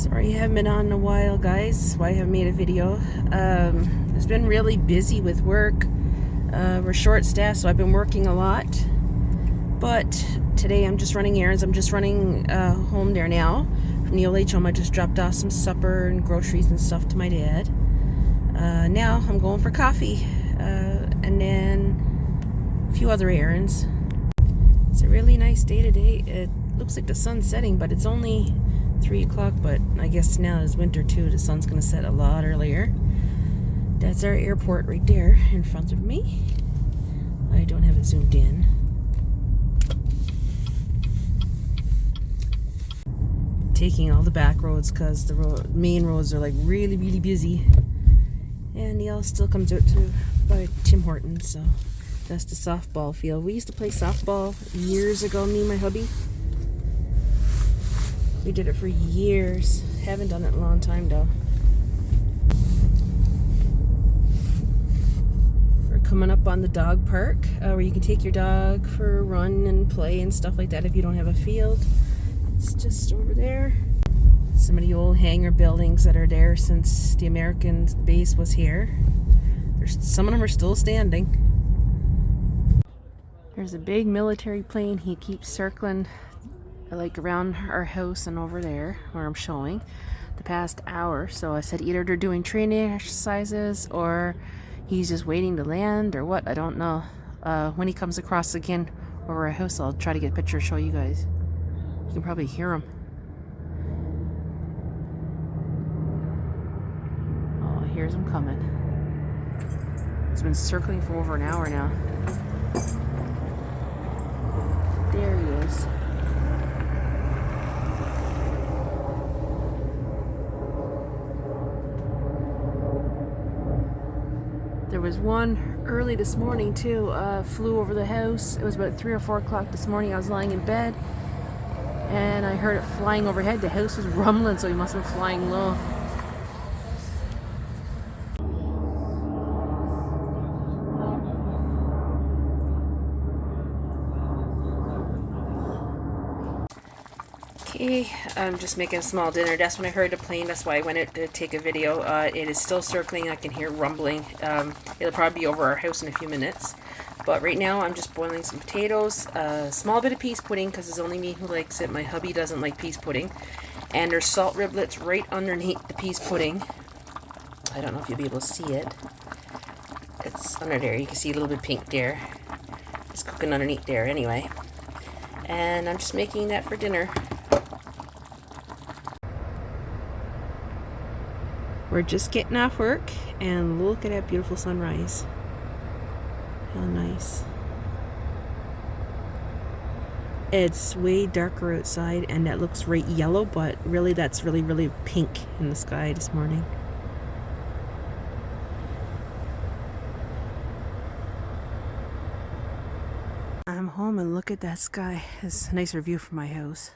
Sorry I haven't been on in a while, guys. Why I haven't made a video. It's been really busy with work. We're short staffed, so I've been working a lot. But today I'm just running errands. I'm just running home there now from the old age home. I just dropped off some supper and groceries and stuff to my dad. Now I'm going for coffee and then a few other errands. It's a really nice day today. It looks like the sun's setting, but it's only 3 o'clock, but I guess now it's winter too. The sun's gonna set a lot earlier. That's our airport right there in front of me. I don't have it zoomed in. Taking all the back roads because the main roads are like really busy. And Neil still comes out to by Tim Hortons, so that's the softball field. We used to play softball years ago, me and my hubby. We did it for years. Haven't done it in a long time though. We're coming up on the dog park where you can take your dog for a run and play and stuff like that if you don't have a field. It's just over there. Some of the old hangar buildings that are there since the American base was here. Some of them are still standing. There's a big military plane. He keeps circling like around our house and over there where I'm showing the past hour. So I said either they're doing training exercises or he's just waiting to land or what, I don't know. When he comes across again over our house, I'll try to get a picture to show you guys. You can probably hear him. Oh, here's him coming. He's been circling for over an hour now. There he is. There was one early this morning too, flew over the house. It was about 3 or 4 o'clock this morning. I was lying in bed and I heard it flying overhead. The house was rumbling, so he must have been flying low. Okay, I'm just making a small dinner. That's when I heard the plane. That's why I went out to take a video. It is still circling. I can hear rumbling. It'll probably be over our house in a few minutes. But right now I'm just boiling some potatoes. A small bit of peas pudding because it's only me who likes it. My hubby doesn't like peas pudding. And there's salt riblets right underneath the peas pudding. I don't know if you'll be able to see it. It's under there. You can see a little bit pink there. It's cooking underneath there anyway. And I'm just making that for dinner. We're just getting off work and look at that beautiful sunrise. How nice. It's way darker outside and that looks right yellow, but really that's really pink in the sky this morning. I'm home and look at that sky. It's a nicer view from my house.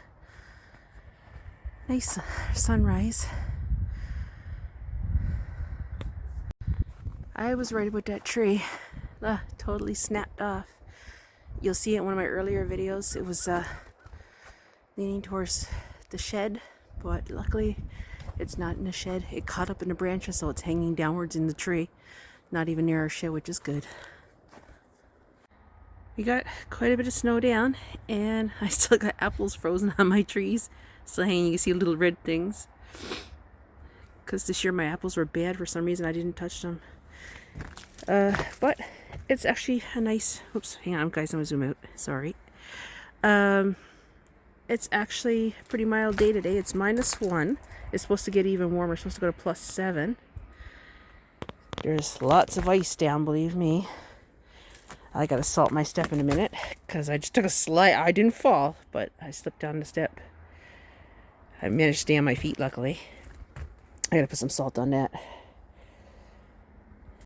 Nice sunrise. I was right about that tree. Totally snapped off. You'll see it in one of my earlier videos. It was leaning towards the shed, but luckily it's not in the shed. It caught up in the branches, so it's hanging downwards in the tree. Not even near our shed, which is good. We got quite a bit of snow down, and I still got apples frozen on my trees. Still hanging. You can see little red things. Because this year my apples were bad for some reason. I didn't touch them. But it's actually a nice, oops, hang on guys, I'm gonna zoom out, sorry. It's actually a pretty mild day today. It's -1. It's supposed to get even warmer. It's supposed to go to +7. There's lots of ice down, believe me. I gotta salt my step in a minute because I just took a slide. I didn't fall, but I slipped down the step. I managed to stay on my feet, luckily. I gotta put some salt on that.